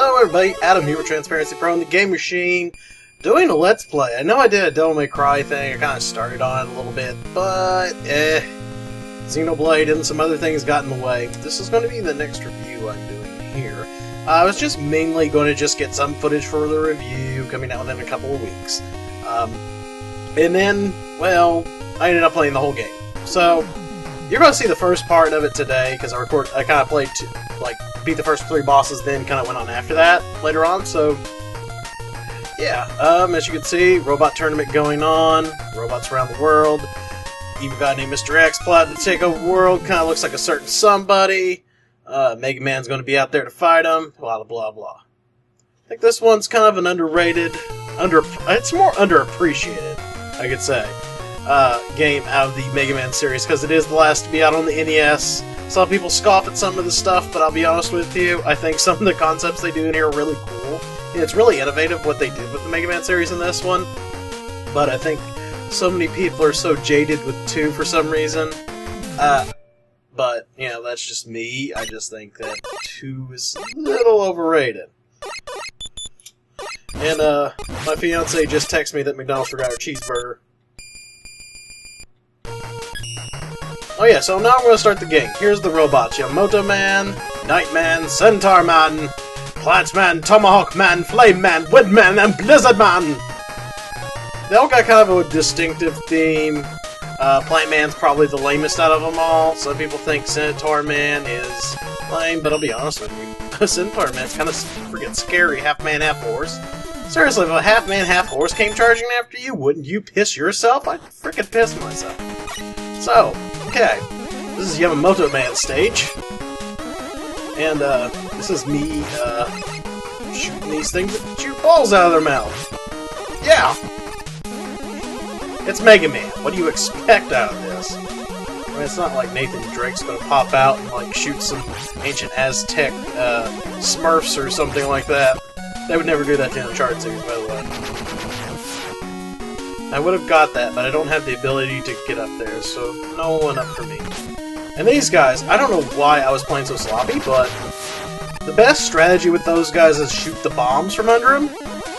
Hello everybody, Adam here with Transparency Pro and the Game Machine, doing a Let's Play. I know I did a Devil May Cry thing, I kind of started on it a little bit, but Xenoblade and some other things got in the way. This is going to be the next review I'm doing here. I was just mainly going to just get some footage for the review coming out within a couple of weeks. And then, well, I ended up playing the whole game. So, you're going to see the first part of it today, because I kind of played, beat the first 3 bosses, then kind of went on after that later on, so yeah, as you can see, robot tournament going on, robots around the world, even got named Mr. X plotting to take over the world, kind of looks like a certain somebody, Mega Man's going to be out there to fight him, blah blah blah. I think this one's kind of an underrated, it's more underappreciated, I could say, game out of the Mega Man series, because it is the last to be out on the NES. Some people scoff at some of the stuff, but I'll be honest with you, I think some of the concepts they do in here are really cool. It's really innovative what they did with the Mega Man series in this one, but I think so many people are so jaded with 2 for some reason. But, you know, that's just me. I just think that 2 is a little overrated. And, my fiance just texted me that McDonald's forgot her cheeseburger. Oh yeah, so now I'm going to start the game. Here's the robots. Yamamoto Man, Night Man, Centaur Man, Plant Man, Tomahawk Man, Flame Man, Wood Man, and Blizzard Man! They all got kind of a distinctive theme. Plant Man's probably the lamest out of them all. Some people think Centaur Man is lame, but I'll be honest with you. Centaur Man's kind of freaking scary, half man, half horse. Seriously, if a half man, half horse came charging after you, wouldn't you piss yourself? I'd freaking piss myself. So, okay, this is Yamamoto Man stage, and this is me shooting these things that shoot balls out of their mouth. Yeah! It's Mega Man. What do you expect out of this? I mean, it's not like Nathan Drake's gonna pop out and like shoot some ancient Aztec Smurfs or something like that. They would never do that to the Uncharted series, by the way. I would have got that, but I don't have the ability to get up there, so no one up for me. And these guys, I don't know why I was playing so sloppy, but the best strategy with those guys is shoot the bombs from under them,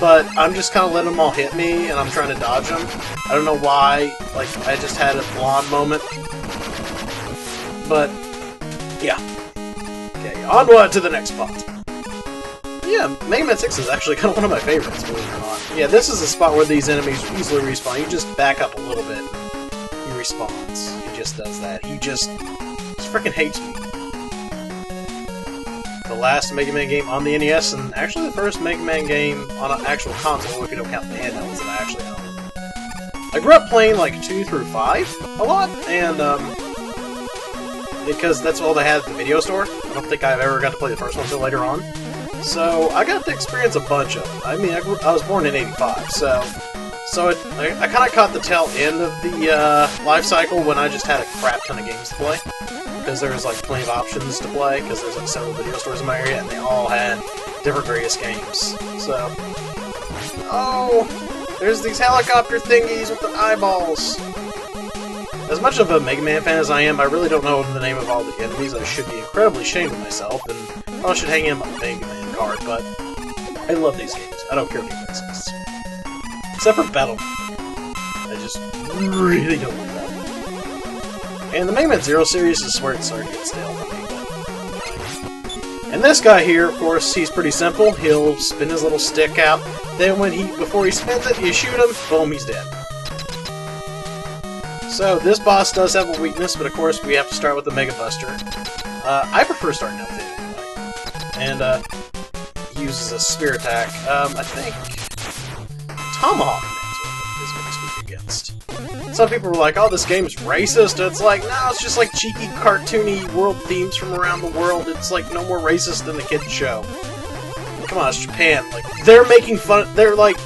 but I'm just kind of letting them all hit me, and I'm trying to dodge them. I don't know why, like, I just had a blonde moment. But, yeah. Okay, onward to the next part. Yeah, Mega Man 6 is actually kind of one of my favorites, believe it or not. Yeah, this is a spot where these enemies easily respawn. You just back up a little bit, and he respawns. He just does that. He just freaking hates me. The last Mega Man game on the NES, and actually the first Mega Man game on an actual console, if you don't count the handhelds that I actually own. I grew up playing like 2 through 5 a lot, and because that's all they had at the video store. I don't think I've ever got to play the first one until later on. So, I got to experience a bunch of them. I mean, I was born in '85, so I kind of caught the tail end of the life cycle when I just had a crap ton of games to play. Because there was, like, plenty of options to play, because there's, like, several video stores in my area, and they all had different various games. So, oh, there's these helicopter thingies with the eyeballs. As much of a Mega Man fan as I am, I really don't know the name of all the enemies. I should be incredibly ashamed of myself, and probably should hang in my Mega Man card, but I love these games. I don't care if it exists. Except for Battle. I just really don't like that. And the Mega Man Zero series is where it started to get stale for me. And this guy here, of course, he's pretty simple. He'll spin his little stick out. Then before he spins it, you shoot him, boom, he's dead. So, this boss does have a weakness, but of course we have to start with the Mega Buster. I prefer starting out with it, and he uses a spear attack. I think Tomahawk is what I speak against. Some people were like, oh, this game's racist. It's like, no, it's just like cheeky, cartoony world themes from around the world. It's like no more racist than the kids' show. Come on, it's Japan. Like, they're making fun. They're like,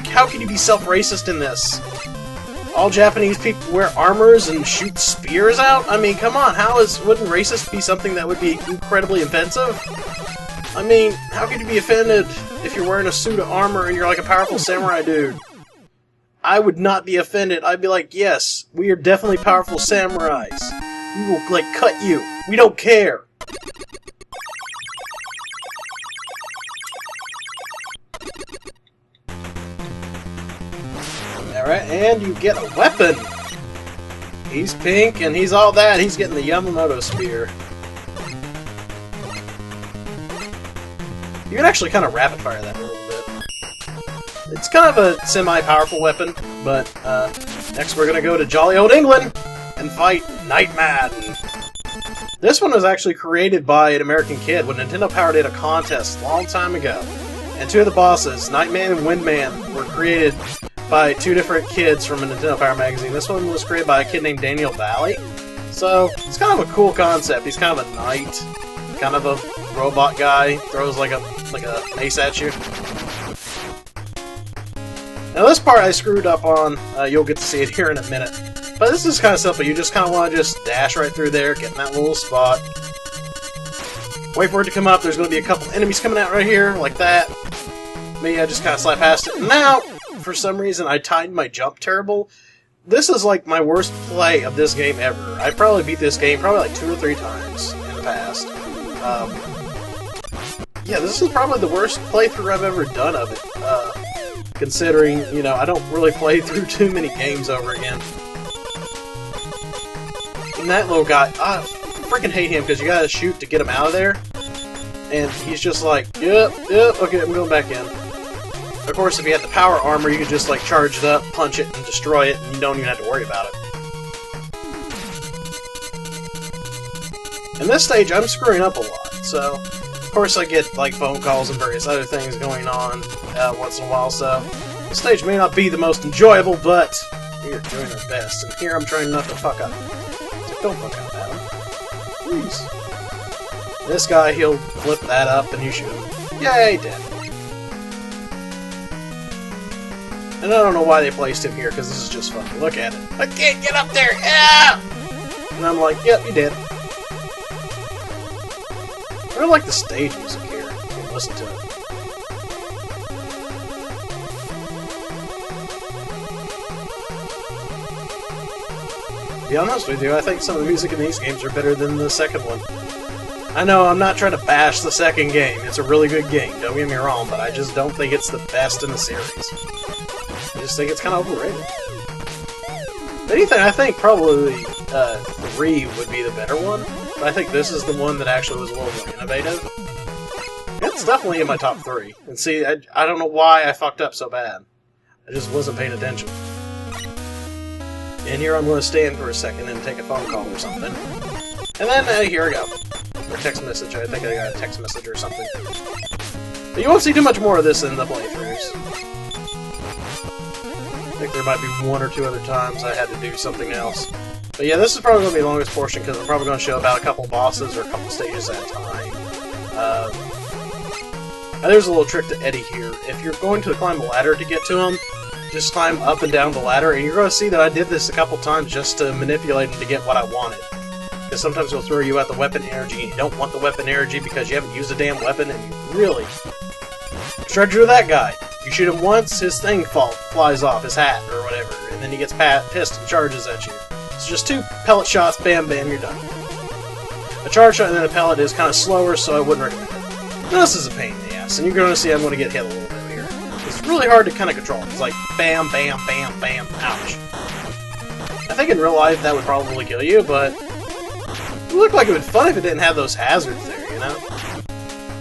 how can you be self-racist in this? All Japanese people wear armors and shoot spears out? I mean, come on, wouldn't racist be something that would be incredibly offensive? I mean, how could you be offended if you're wearing a suit of armor and you're like a powerful samurai dude? I would not be offended. I'd be like, yes, we are definitely powerful samurais. We will, like, cut you. We don't care. Alright, and you get a weapon! He's pink, and he's all that. He's getting the Yamamoto spear. You can actually kind of rapid fire that a little bit. It's kind of a semi-powerful weapon, but next we're going to go to jolly old England and fight Nightman. This one was actually created by an American kid when Nintendo Power did a contest a long time ago. And two of the bosses, Nightman and Windman, were created by two different kids from a Nintendo Power magazine. This one was created by a kid named Daniel Valley. So, it's kind of a cool concept. He's kind of a knight, kind of a robot guy, throws like a mace at you. Now this part I screwed up on, you'll get to see it here in a minute. But this is kind of simple, you just kind of want to just dash right through there, get in that little spot. Wait for it to come up, there's going to be a couple enemies coming out right here, like that. Me, I just kind of slide past it. And now, for some reason, I timed my jump terrible. This is like my worst play of this game ever. I probably beat this game probably like 2 or 3 times in the past. Yeah, this is probably the worst playthrough I've ever done of it. Considering, you know, I don't really play through too many games over again. And that little guy, I freaking hate him because you gotta shoot to get him out of there. And he's just like, yep, okay, I'm going back in. Of course, if you had the power armor, you could just like charge it up, punch it, and destroy it, and you don't even have to worry about it. In this stage, I'm screwing up a lot, so of course I get like phone calls and various other things going on once in a while, so this stage may not be the most enjoyable, but we are doing our best, and here I'm trying not to fuck up. So don't fuck up, Adam. Please. This guy, he'll flip that up and you shoot him. Yay, dead. And I don't know why they placed him here, because this is just funny. Look at it. I can't get up there! Ah! And I'm like, yep, you did. I really like the stage music here. You can listen to it. To be honest with you, I think some of the music in these games are better than the second one. I know, I'm not trying to bash the second game. It's a really good game, don't get me wrong, but I just don't think it's the best in the series. I just think it's kind of overrated. If anything, I think probably 3 would be the better one, but I think this is the one that actually was a little more innovative. It's definitely in my top 3. And see, I don't know why I fucked up so bad. I just wasn't paying attention. And here I'm going to stand for a second and take a phone call or something. And then, here we go. Or text message. I think I got a text message or something. But you won't see too much more of this in the playthroughs. I think there might be 1 or 2 other times I had to do something else. But yeah, this is probably going to be the longest portion because I'm probably going to show about a couple bosses or a couple stages at a time. There's a little trick to Eddie here. If you're going to climb a ladder to get to him, just climb up and down the ladder, and you're going to see that I did this a couple times just to manipulate him to get what I wanted. Because sometimes he'll throw you out the weapon energy, and you don't want the weapon energy because you haven't used a damn weapon, and you really... Try to do that guy. You shoot him once, his thing flies off, his hat, or whatever, and then he gets pissed and charges at you. It's just 2 pellet shots, bam, bam, you're done. A charge shot and then a pellet is kind of slower, so I wouldn't recommend it. Now, this is a pain in the ass, and you're going to see I'm going to get hit a little bit here. It's really hard to kind of control. It's like bam, bam, bam, bam, ouch. I think in real life that would probably kill you, but it would look like it would be fun if it didn't have those hazards there, you know?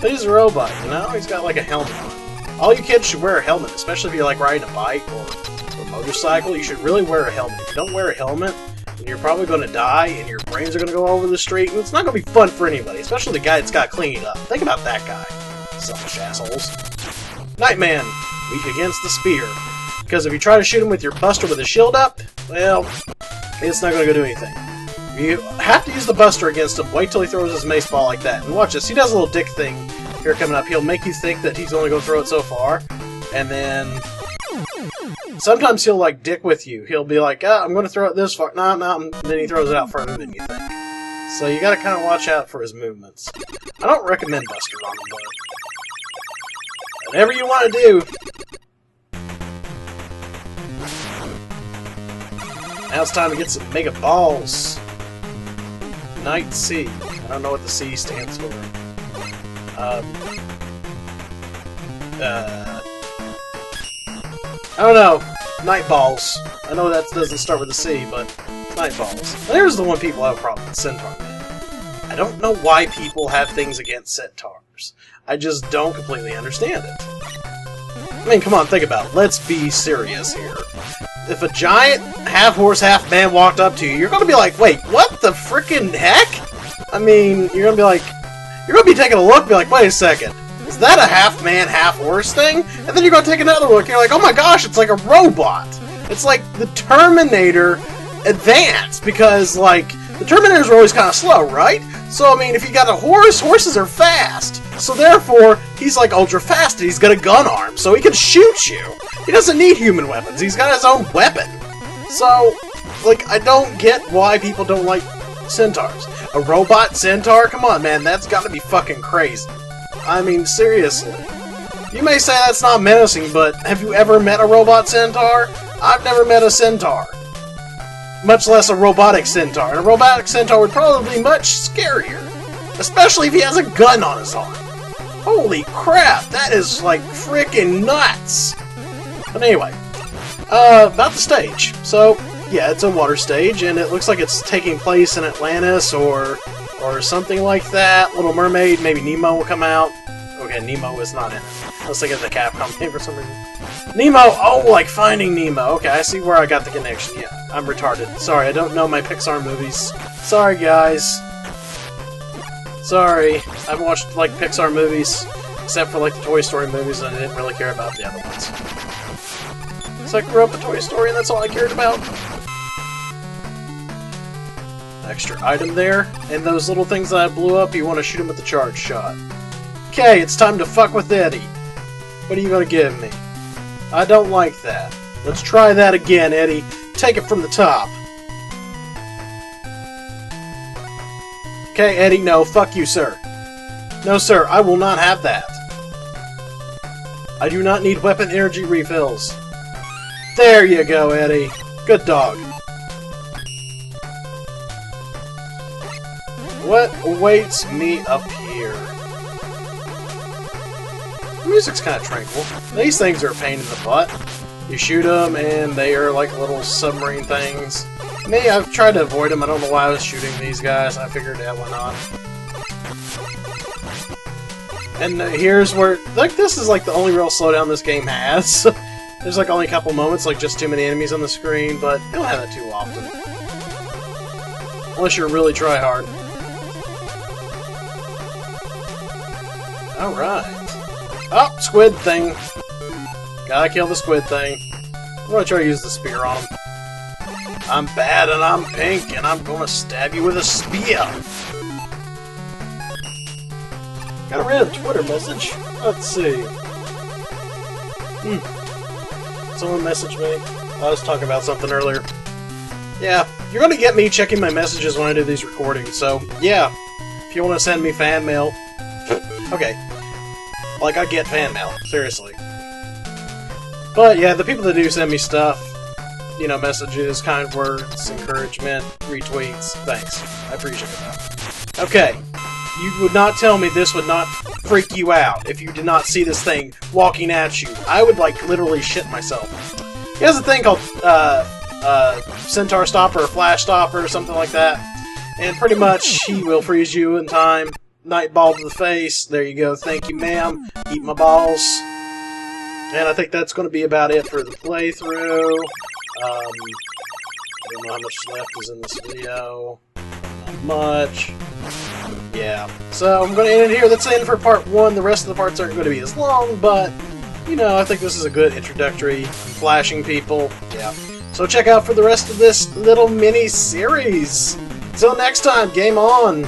But he's a robot, you know? He's got like a helmet on. All you kids should wear a helmet, especially if you're like riding a bike or a motorcycle. You should really wear a helmet. If you don't wear a helmet, then you're probably going to die and your brains are going to go all over the street, and it's not going to be fun for anybody, especially the guy that's got to clean it up. Think about that guy. Selfish assholes. Nightman, weak against the spear. Because if you try to shoot him with your buster with a shield up, well, it's not going to go do anything. You have to use the buster against him. Wait till he throws his mace ball like that. And watch this. He does a little dick thing here coming up. He'll make you think that he's only going to throw it so far. And then... sometimes he'll, like, dick with you. He'll be like, I'm going to throw it this far. No, and then he throws it out further than you think. So you got to kind of watch out for his movements. I don't recommend buster on him, but whatever you want to do. Now it's time to get some mega balls. Night C. I don't know what the C stands for. I don't know. Night Balls. I know that doesn't start with a C, but Night Balls. There's the one people have a problem with, Centaur Man. I don't know why people have things against centaurs. I just don't completely understand it. I mean, come on, think about it. Let's be serious here. If a giant half-horse, half-man walked up to you, you're gonna be like, wait, what the frickin' heck? I mean, you're gonna be like, you're gonna be taking a look and be like, wait a second, is that a half-man, half-horse thing? And then you're gonna take another look and you're like, oh my gosh, it's like a robot! It's like the Terminator advanced, because, like, the Terminators are always kind of slow, right? So, I mean, if you got a horse, horses are fast. So, therefore, he's, like, ultra-fast, and he's got a gun arm, so he can shoot you. He doesn't need human weapons. He's got his own weapon. So, like, I don't get why people don't like centaurs. A robot centaur? Come on, man, that's gotta be fucking crazy. I mean, seriously. You may say that's not menacing, but have you ever met a robot centaur? I've never met a centaur. Much less a robotic centaur. And a robotic centaur would probably be much scarier. Especially if he has a gun on his arm. Holy crap, that is, like, freaking nuts! But anyway, about the stage. So, yeah, it's a water stage, and it looks like it's taking place in Atlantis, or something like that. Little Mermaid, maybe Nemo will come out. Okay, Nemo is not in it. I was thinking of the Capcom game for some reason. Nemo! Oh, like Finding Nemo. Okay, I see where I got the connection. Yeah, I'm retarded. Sorry, I don't know my Pixar movies. Sorry, guys. Sorry. I haven't watched, like, Pixar movies, except for, like, the Toy Story movies, and I didn't really care about the other ones. So I grew up with Toy Story, and that's all I cared about. Extra item there. And those little things that I blew up, you want to shoot them with the charge shot. Okay, it's time to fuck with Eddie. What are you gonna give me? I don't like that. Let's try that again, Eddie. Take it from the top. Okay, Eddie, no. Fuck you, sir. No, sir, I will not have that. I do not need weapon energy refills. There you go, Eddie. Good dog. What awaits me up here? The music's kind of tranquil. These things are a pain in the butt. You shoot them, and they are like little submarine things. Me, I've tried to avoid them. I don't know why I was shooting these guys. I figured, yeah, why not? And here's where, like, this is like the only real slowdown this game has. There's like only a couple moments, like just too many enemies on the screen, but you don't have that too often. Unless you really try hard. Alright. Oh, squid thing. Gotta kill the squid thing. I'm gonna try to use the spear on him. I'm bad and I'm pink and I'm gonna stab you with a spear. Got a random Twitter message. Let's see. Someone messaged me. I was talking about something earlier. Yeah, you're gonna get me checking my messages when I do these recordings, so yeah. If you wanna send me fan mail. Okay. Like, I get fan mail. Seriously. But yeah, the people that do send me stuff, you know, messages, kind words, encouragement, retweets, thanks. I appreciate that. Okay. You would not tell me this would not freak you out if you did not see this thing walking at you. I would, like, literally shit myself. He has a thing called, Centaur Stopper or Flash Stopper or something like that. And pretty much, he will freeze you in time. Night ball to the face. There you go. Thank you, ma'am. Eat my balls. And I think that's going to be about it for the playthrough. I don't know how much left is in this video. Not much. Yeah. So I'm going to end it here. That's the end for part 1. The rest of the parts aren't going to be as long, but, you know, I think this is a good introductory. Flashing people. Yeah. So check out for the rest of this little mini-series. Until next time, game on!